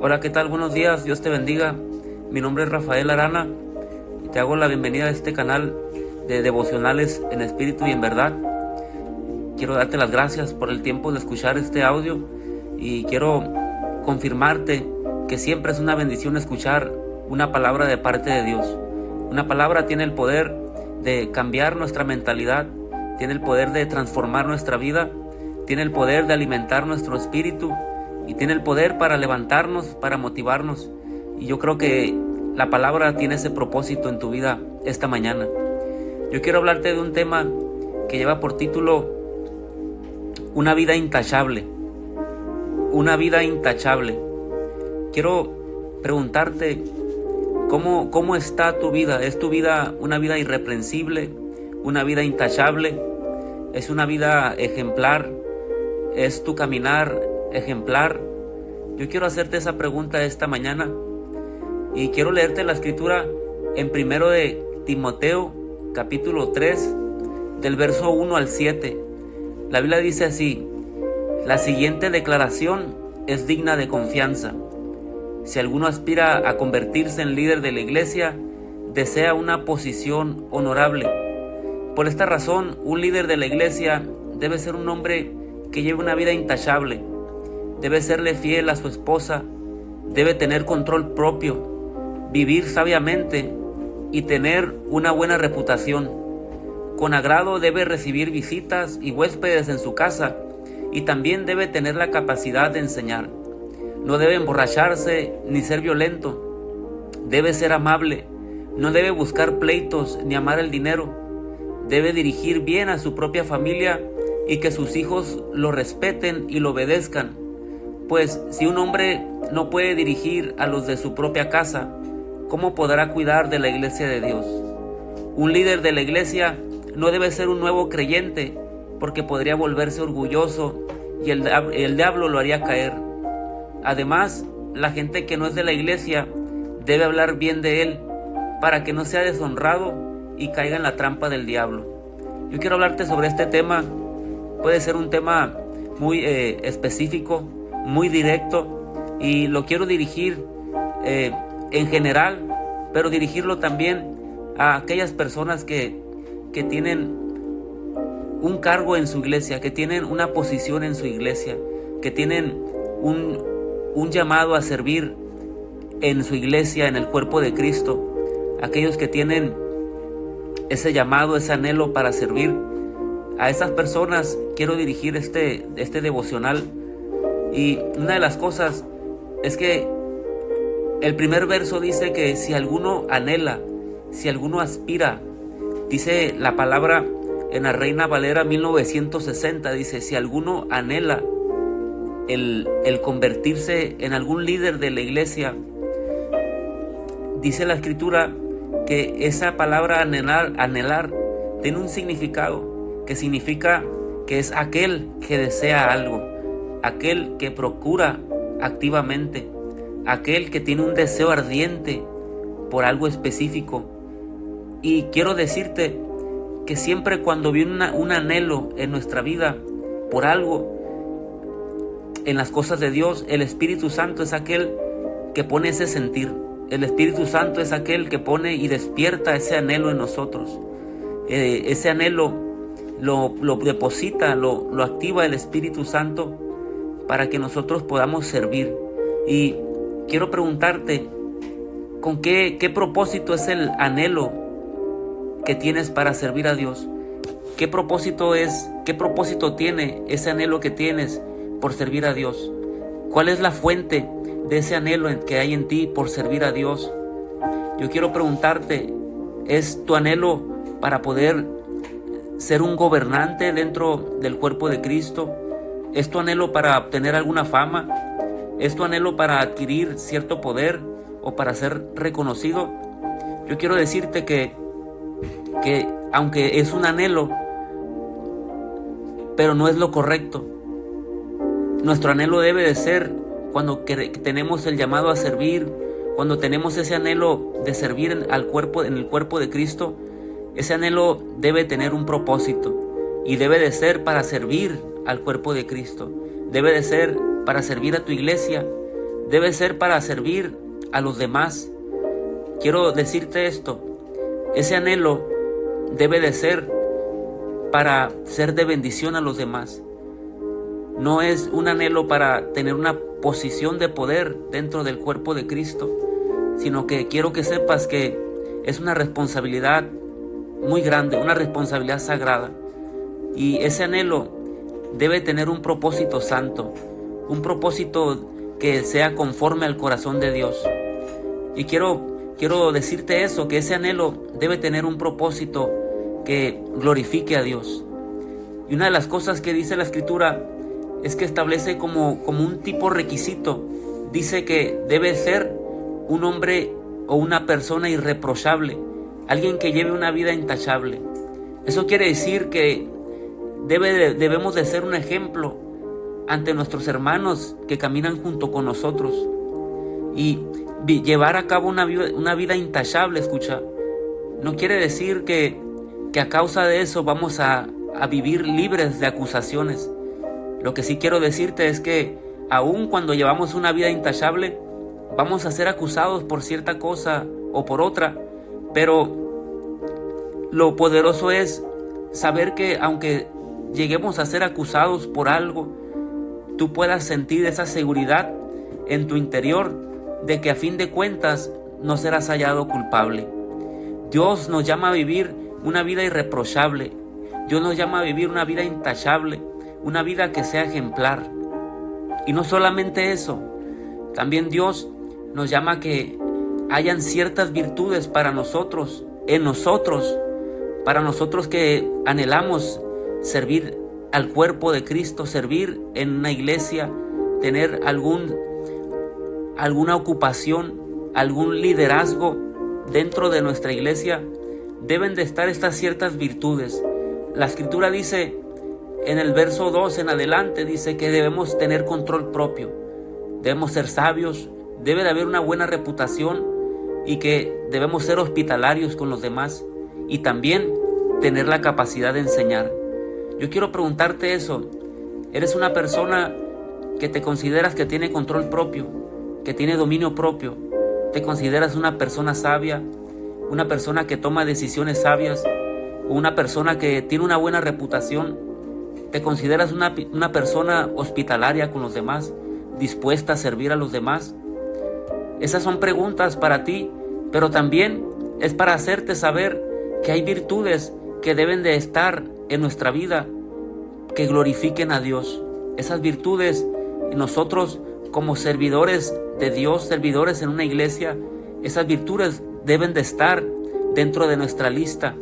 Hola, ¿qué tal? Buenos días, Dios te bendiga. Mi nombre es Rafael Arana y te hago la bienvenida a este canal de devocionales en espíritu y en verdad. Quiero darte las gracias por el tiempo de escuchar este audio y quiero confirmarte que siempre es una bendición escuchar una palabra de parte de Dios. Una palabra tiene el poder de cambiar nuestra mentalidad, tiene el poder de transformar nuestra vida, tiene el poder de alimentar nuestro espíritu y tiene el poder para levantarnos, para motivarnos. Y yo creo que la palabra tiene ese propósito en tu vida esta mañana. Yo quiero hablarte de un tema que lleva por título Una vida intachable. Una vida intachable. Quiero preguntarte ¿cómo está tu vida? ¿Es tu vida una vida irreprensible? ¿Una vida intachable? ¿Es una vida ejemplar? ¿Es tu caminar ejemplar? Yo quiero hacerte esa pregunta esta mañana y quiero leerte la escritura en 1 de Timoteo capítulo 3 del verso 1 al 7. La Biblia dice así: la siguiente declaración es digna de confianza. Si alguno aspira a convertirse en líder de la iglesia, desea una posición honorable. Por esta razón, un líder de la iglesia debe ser un hombre que lleve una vida intachable, debe serle fiel a su esposa, debe tener control propio, vivir sabiamente y tener una buena reputación. Con agrado debe recibir visitas y huéspedes en su casa y también debe tener la capacidad de enseñar. No debe emborracharse ni ser violento, debe ser amable, no debe buscar pleitos ni amar el dinero, debe dirigir bien a su propia familia y que sus hijos lo respeten y lo obedezcan, pues si un hombre no puede dirigir a los de su propia casa, ¿cómo podrá cuidar de la iglesia de Dios? Un líder de la iglesia no debe ser un nuevo creyente, porque podría volverse orgulloso y el diablo lo haría caer. Además, la gente que no es de la iglesia debe hablar bien de él, para que no sea deshonrado y caiga en la trampa del diablo. Yo quiero hablarte sobre este tema. Puede ser un tema muy específico, muy directo, y lo quiero dirigir en general, pero dirigirlo también a aquellas personas que tienen un cargo en su iglesia, que tienen una posición en su iglesia, que tienen un llamado a servir en su iglesia, en el cuerpo de Cristo. Aquellos que tienen ese llamado, ese anhelo para servir. A esas personas quiero dirigir este devocional. Y una de las cosas es que el primer verso dice que si alguno anhela, si alguno aspira, dice la palabra en la Reina Valera 1960, dice: si alguno anhela el convertirse en algún líder de la iglesia, dice la escritura que esa palabra anhelar tiene un significado que significa que es aquel que desea algo, aquel que procura activamente, aquel que tiene un deseo ardiente por algo específico. Y quiero decirte que siempre cuando viene un anhelo en nuestra vida por algo, en las cosas de Dios, el Espíritu Santo es aquel que pone ese sentir. El Espíritu Santo es aquel que pone y despierta ese anhelo en nosotros. Ese anhelo lo deposita, lo activa el Espíritu Santo para que nosotros podamos servir. Y quiero preguntarte, ¿con qué propósito es el anhelo que tienes para servir a Dios? ¿Qué propósito tiene ese anhelo que tienes por servir a Dios? ¿Cuál es la fuente de ese anhelo que hay en ti por servir a Dios? Yo quiero preguntarte, ¿es tu anhelo para poder ser un gobernante dentro del cuerpo de Cristo? ¿Es tu anhelo para obtener alguna fama? ¿Es tu anhelo para adquirir cierto poder o para ser reconocido? Yo quiero decirte que aunque es un anhelo, pero no es lo correcto. Nuestro anhelo debe de ser cuando tenemos el llamado a servir, cuando tenemos ese anhelo de servir en el cuerpo de Cristo. Ese anhelo debe tener un propósito y debe de ser para servir al cuerpo de Cristo. Debe de ser para servir a tu iglesia, debe ser para servir a los demás. Quiero decirte esto, ese anhelo debe de ser para ser de bendición a los demás. No es un anhelo para tener una posición de poder dentro del cuerpo de Cristo, sino que quiero que sepas que es una responsabilidad muy grande, una responsabilidad sagrada. Y ese anhelo debe tener un propósito santo, un propósito que sea conforme al corazón de Dios. Y quiero decirte eso, que ese anhelo debe tener un propósito que glorifique a Dios. Y una de las cosas que dice la Escritura es que establece como un tipo requisito. Dice que debe ser un hombre o una persona irreprochable, alguien que lleve una vida intachable. Eso quiere decir que debemos de ser un ejemplo ante nuestros hermanos que caminan junto con nosotros y llevar a cabo una vida intachable. Escucha, no quiere decir que a causa de eso vamos a vivir libres de acusaciones. Lo que sí quiero decirte es que aun cuando llevamos una vida intachable, vamos a ser acusados por cierta cosa o por otra, pero lo poderoso es saber que aunque lleguemos a ser acusados por algo, tú puedas sentir esa seguridad en tu interior de que a fin de cuentas no serás hallado culpable. Dios nos llama a vivir una vida irreprochable. Dios nos llama a vivir una vida intachable, una vida que sea ejemplar. Y no solamente eso, también Dios nos llama a que hayan ciertas virtudes para nosotros, para nosotros que anhelamos servir al cuerpo de Cristo, servir en una iglesia, tener alguna ocupación, algún liderazgo dentro de nuestra iglesia. Deben de estar estas ciertas virtudes. La Escritura dice, en el verso 2 en adelante, dice que debemos tener control propio, debemos ser sabios, debe de haber una buena reputación y que debemos ser hospitalarios con los demás y también tener la capacidad de enseñar. Yo quiero preguntarte eso. ¿Eres una persona que te consideras que tiene control propio, que tiene dominio propio? ¿Te consideras una persona sabia, una persona que toma decisiones sabias, o una persona que tiene una buena reputación? ¿Te consideras una persona hospitalaria con los demás, dispuesta a servir a los demás? Esas son preguntas para ti, pero también es para hacerte saber que hay virtudes que deben de estar en nuestra vida, que glorifiquen a Dios. Esas virtudes, nosotros como servidores de Dios, servidores en una iglesia, esas virtudes deben de estar dentro de nuestra lista.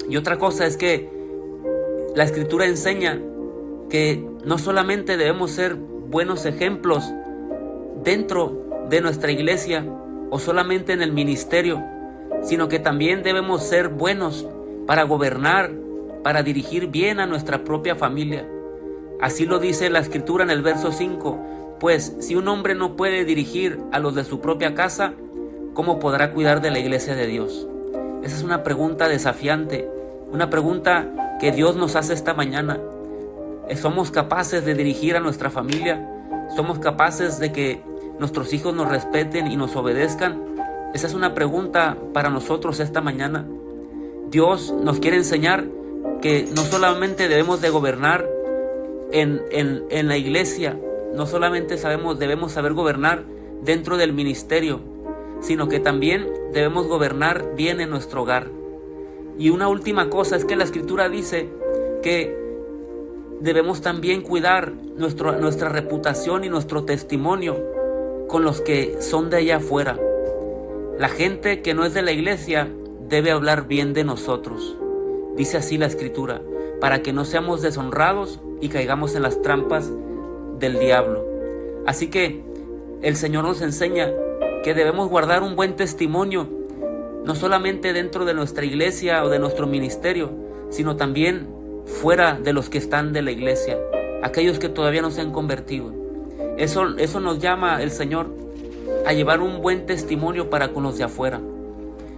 Y otra cosa es que la Escritura enseña que no solamente debemos ser buenos ejemplos dentro de nuestra iglesia o solamente en el ministerio, sino que también debemos ser buenos para gobernar, para dirigir bien a nuestra propia familia. Así lo dice la Escritura en el verso 5, pues si un hombre no puede dirigir a los de su propia casa, ¿cómo podrá cuidar de la iglesia de Dios? Esa es una pregunta desafiante, una pregunta que Dios nos hace esta mañana. ¿Somos capaces de dirigir a nuestra familia? ¿Somos capaces de que nuestros hijos nos respeten y nos obedezcan? Esa es una pregunta para nosotros esta mañana. Dios nos quiere enseñar que no solamente debemos de gobernar en la iglesia, no solamente debemos saber gobernar dentro del ministerio, sino que también debemos gobernar bien en nuestro hogar. Y una última cosa es que la Escritura dice que debemos también cuidar nuestra reputación y nuestro testimonio con los que son de allá afuera. La gente que no es de la iglesia debe hablar bien de nosotros. Dice así la Escritura, para que no seamos deshonrados y caigamos en las trampas del diablo. Así que el Señor nos enseña que debemos guardar un buen testimonio, no solamente dentro de nuestra iglesia o de nuestro ministerio, sino también fuera de los que están de la iglesia, aquellos que todavía no se han convertido. Eso nos llama el Señor a llevar un buen testimonio para con los de afuera.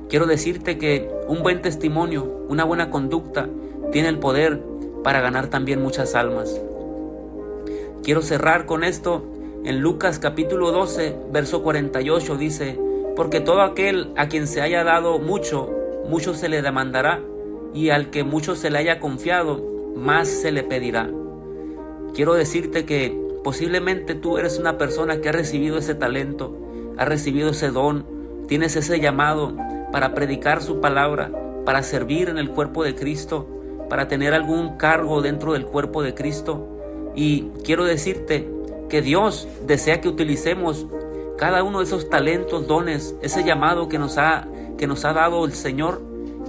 Quiero decirte que un buen testimonio, una buena conducta, tiene el poder para ganar también muchas almas. Quiero cerrar con esto En Lucas capítulo 12, verso 48 dice: porque todo aquel a quien se haya dado mucho, mucho se le demandará, y al que mucho se le haya confiado, más se le pedirá. Quiero decirte que posiblemente tú eres una persona que ha recibido ese talento, ha recibido ese don, tienes ese llamado para predicar su palabra, para servir en el cuerpo de Cristo, para tener algún cargo dentro del cuerpo de Cristo. Y quiero decirte que Dios desea que utilicemos cada uno de esos talentos, dones, ese llamado que nos ha dado el Señor.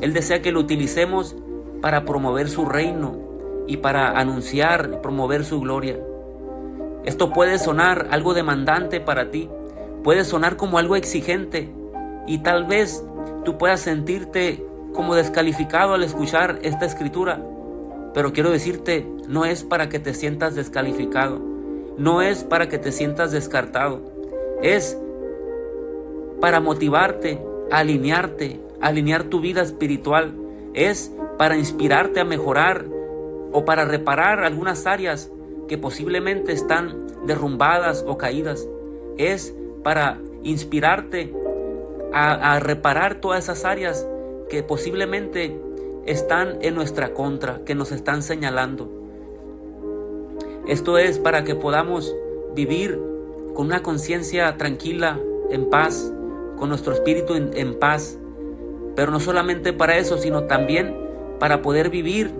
Él desea que lo utilicemos para promover su reino y para anunciar y promover su gloria. Esto puede sonar algo demandante para ti, puede sonar como algo exigente, y tal vez tú puedas sentirte como descalificado al escuchar esta escritura. Pero quiero decirte, no es para que te sientas descalificado, no es para que te sientas descartado, es para motivarte, a alinear tu vida espiritual, es para inspirarte a mejorar o para reparar algunas áreas que posiblemente están derrumbadas o caídas, es para inspirarte a reparar todas esas áreas que posiblemente están en nuestra contra, que nos están señalando. Esto es para que podamos vivir con una conciencia tranquila, en paz, con nuestro espíritu en paz. Pero no solamente para eso, sino también para poder vivir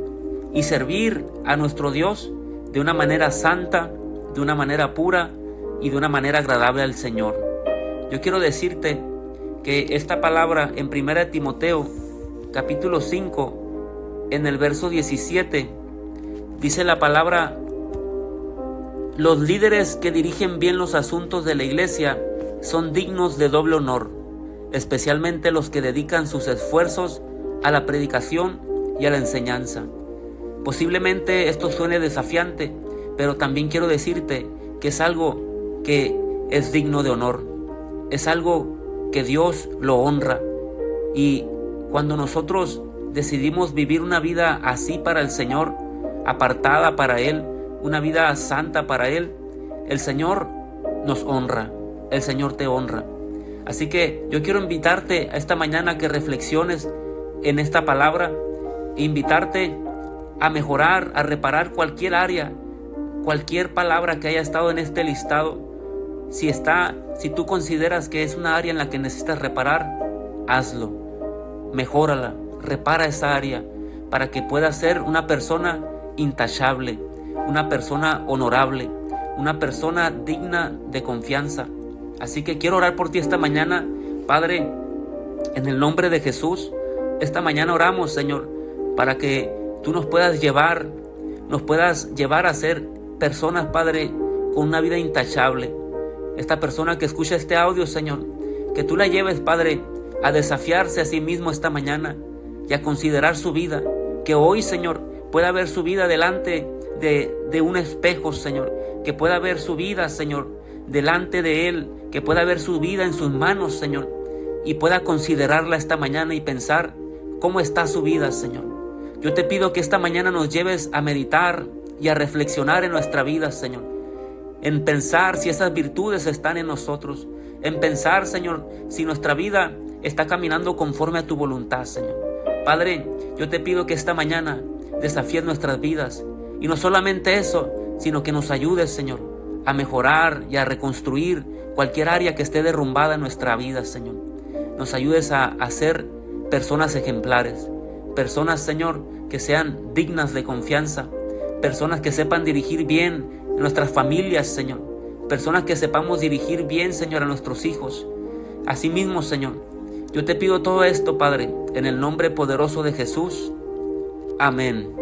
y servir a nuestro Dios de una manera santa, de una manera pura y de una manera agradable al Señor. Yo quiero decirte que esta palabra en 1 Timoteo capítulo 5, en el verso 17, dice la palabra: los líderes que dirigen bien los asuntos de la iglesia son dignos de doble honor, especialmente los que dedican sus esfuerzos a la predicación y a la enseñanza. Posiblemente esto suene desafiante, pero también quiero decirte que es algo que es digno de honor, es algo que Dios lo honra. Y cuando nosotros decidimos vivir una vida así para el Señor, apartada para Él, una vida santa para Él, el Señor nos honra, el Señor te honra. Así que yo quiero invitarte a esta mañana a que reflexiones en esta palabra, e invitarte a mejorar, a reparar cualquier área, cualquier palabra que haya estado en este listado. Si tú consideras que es una área en la que necesitas reparar, hazlo, mejórala, repara esa área para que puedas ser una persona intachable, una persona honorable, una persona digna de confianza. Así que quiero orar por ti esta mañana, Padre, en el nombre de Jesús. Esta mañana oramos, Señor, para que tú nos puedas llevar a ser personas, Padre, con una vida intachable. Esta persona que escucha este audio, Señor, que tú la lleves, Padre, a desafiarse a sí mismo esta mañana y a considerar su vida. Que hoy, Señor, pueda ver su vida delante de un espejo, Señor. Que pueda ver su vida, Señor, delante de Él. Que pueda ver su vida en sus manos, Señor. Y pueda considerarla esta mañana y pensar cómo está su vida, Señor. Yo te pido que esta mañana nos lleves a meditar y a reflexionar en nuestra vida, Señor. En pensar si esas virtudes están en nosotros. En pensar, Señor, si nuestra vida está caminando conforme a tu voluntad, Señor. Padre, yo te pido que esta mañana desafíes nuestras vidas. Y no solamente eso, sino que nos ayudes, Señor, a mejorar y a reconstruir cualquier área que esté derrumbada en nuestra vida, Señor. Nos ayudes a ser personas ejemplares. Personas, Señor, que sean dignas de confianza. Personas que sepan dirigir bien nuestras familias, Señor. Personas que sepamos dirigir bien, Señor, a nuestros hijos. Asimismo, Señor, yo te pido todo esto, Padre, en el nombre poderoso de Jesús. Amén.